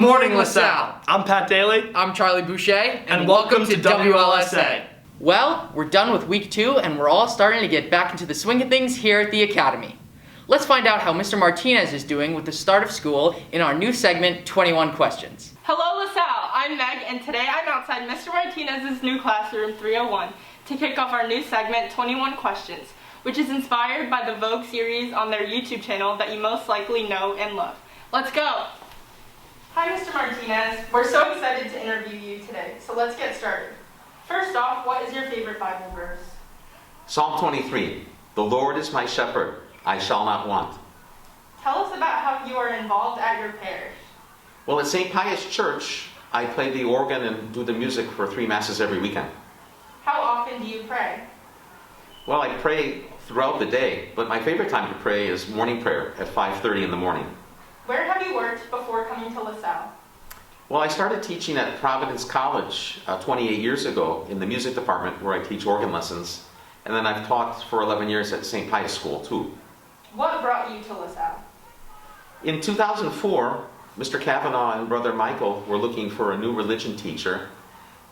morning, LaSalle. I'm Pat Daly. I'm Charlie Boucher. And welcome to WLSA. Well, we're done with week 2 and we're all starting to get back into the swing of things here at the Academy. Let's find out how Mr. Martinez is doing with the start of school in our new segment, 21 Questions. Hello, LaSalle. I'm Meg, and today I'm outside Mr. Martinez's new classroom, 301, to kick off our new segment, 21 Questions, which is inspired by the Vogue series on their YouTube channel that you most likely know and love. Let's go! Hi, Mr. Martinez. We're so excited to interview you today, so let's get started. First off, what is your favorite Bible verse? Psalm 23, the Lord is my shepherd, I shall not want. Tell us about how you are involved at your parish. Well, at St. Pius Church, I play the organ and do the music for 3 masses every weekend. How often do you pray? Well, I pray throughout the day, but my favorite time to pray is morning prayer at 5:30 in the morning. Where have you worked before coming to LaSalle? Well, I started teaching at Providence College 28 years ago in the music department where I teach organ lessons, and then I've taught for 11 years at St. Pius School too. What brought you to LaSalle? In 2004, Mr. Kavanaugh and Brother Michael were looking for a new religion teacher,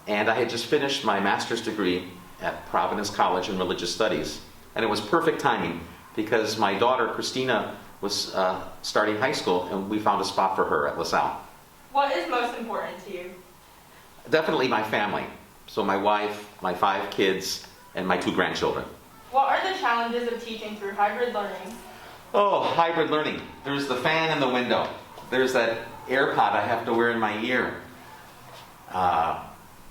and I had just finished my master's degree at Providence College in Religious Studies. And it was perfect timing because my daughter, Christina, was starting high school, and we found a spot for her at LaSalle. What is most important to you? Definitely my family. So my wife, my 5 kids, and my 2 grandchildren. What are the challenges of teaching through hybrid learning? Oh, hybrid learning. There's the fan in the window. There's that AirPod I have to wear in my ear.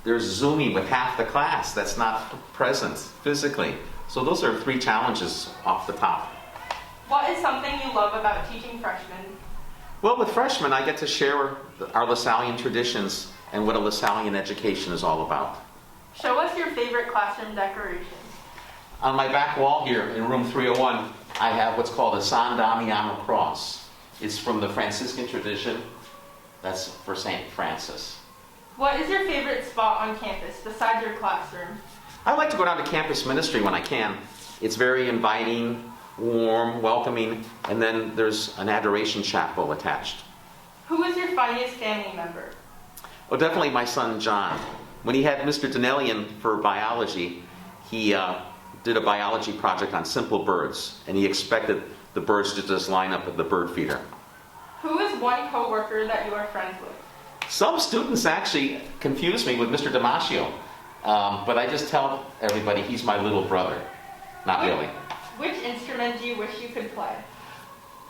There's Zooming with half the class that's not present physically. So those are 3 challenges off the top. What is something you love about teaching freshmen? Well, with freshmen, I get to share our Lasallian traditions and what a Lasallian education is all about. Show us your favorite classroom decoration. On my back wall here in room 301, I have what's called a San Damiano cross. It's from the Franciscan tradition. That's for St. Francis. What is your favorite spot on campus besides your classroom? I like to go down to campus ministry when I can. It's very inviting, warm, welcoming, and then there's an adoration chapel attached. Who is your funniest family member? Oh, definitely my son John. When he had Mr. Donnellian for biology, he did a biology project on simple birds, and he expected the birds to just line up at the bird feeder. Who is one coworker that you are friends with? Some students actually confuse me with Mr. Damasio, but I just tell everybody he's my little brother. Not really. Which instrument do you wish you could play?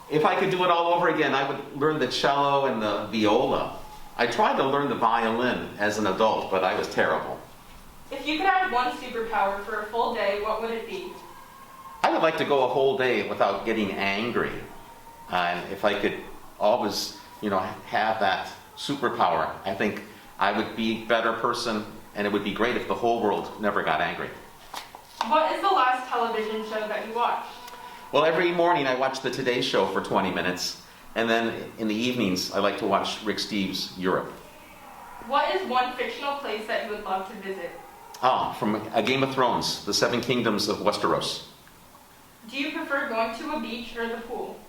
If I could do it all over again, I would learn the cello and the viola. I tried to learn the violin as an adult, but I was terrible. If you could have one superpower for a full day, what would it be? I would like to go a whole day without getting angry. And if I could always, have that superpower, I think I would be a better person, and it would be great if the whole world never got angry. What is the last television show that you watched? Well, every morning I watch the Today Show for 20 minutes, and then in the evenings I like to watch Rick Steves' Europe. What is one fictional place that you would love to visit? From A Game of Thrones, the 7 Kingdoms of Westeros. Do you prefer going to a beach or the pool?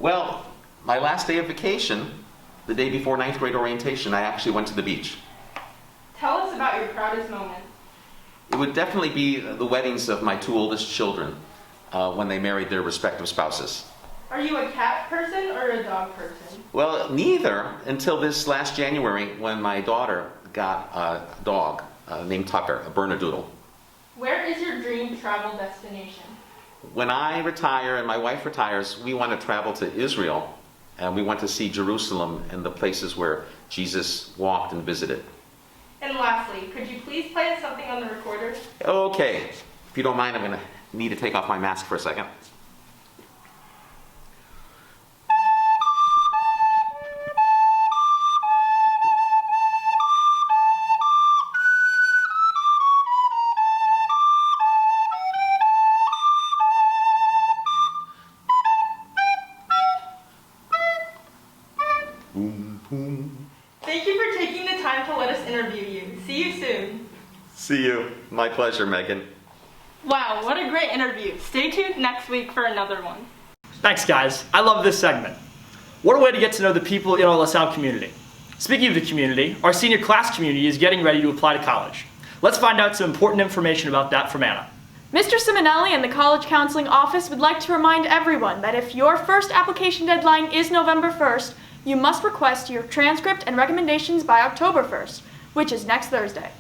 Well, my last day of vacation, the day before 9th grade orientation, I actually went to the beach. Tell us about your proudest moment. It would definitely be the weddings of my 2 oldest children when they married their respective spouses. Are you a cat person or a dog person? Well, neither until this last January when my daughter got a dog named Tucker, a Bernedoodle. Where is your dream travel destination? When I retire and my wife retires, we want to travel to Israel, and we want to see Jerusalem and the places where Jesus walked and visited. And lastly, could you please play us something on the recorder? Okay. If you don't mind, I'm going to need to take off my mask for a second. Thank you for taking the time to let us interview you. See you soon. See you. My pleasure, Megan. Wow, what a great interview. Stay tuned next week for another one. Thanks, guys. I love this segment. What a way to get to know the people in our LaSalle community. Speaking of the community, our senior class community is getting ready to apply to college. Let's find out some important information about that from Anna. Mr. Simonelli and the College Counseling Office would like to remind everyone that if your first application deadline is November 1st, you must request your transcript and recommendations by October 1st, which is next Thursday.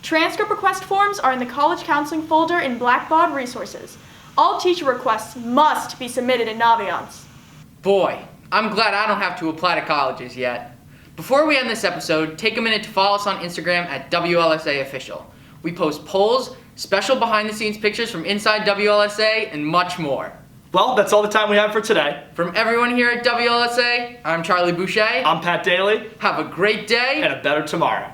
Transcript request forms are in the College Counseling folder in Blackbaud Resources. All teacher requests must be submitted in Naviance. Boy, I'm glad I don't have to apply to colleges yet. Before we end this episode, take a minute to follow us on Instagram at WLSA Official. We post polls, special behind-the-scenes pictures from inside WLSA, and much more. Well, that's all the time we have for today. From everyone here at WLSA, I'm Charlie Boucher. I'm Pat Daly, Have a great day. and a better tomorrow.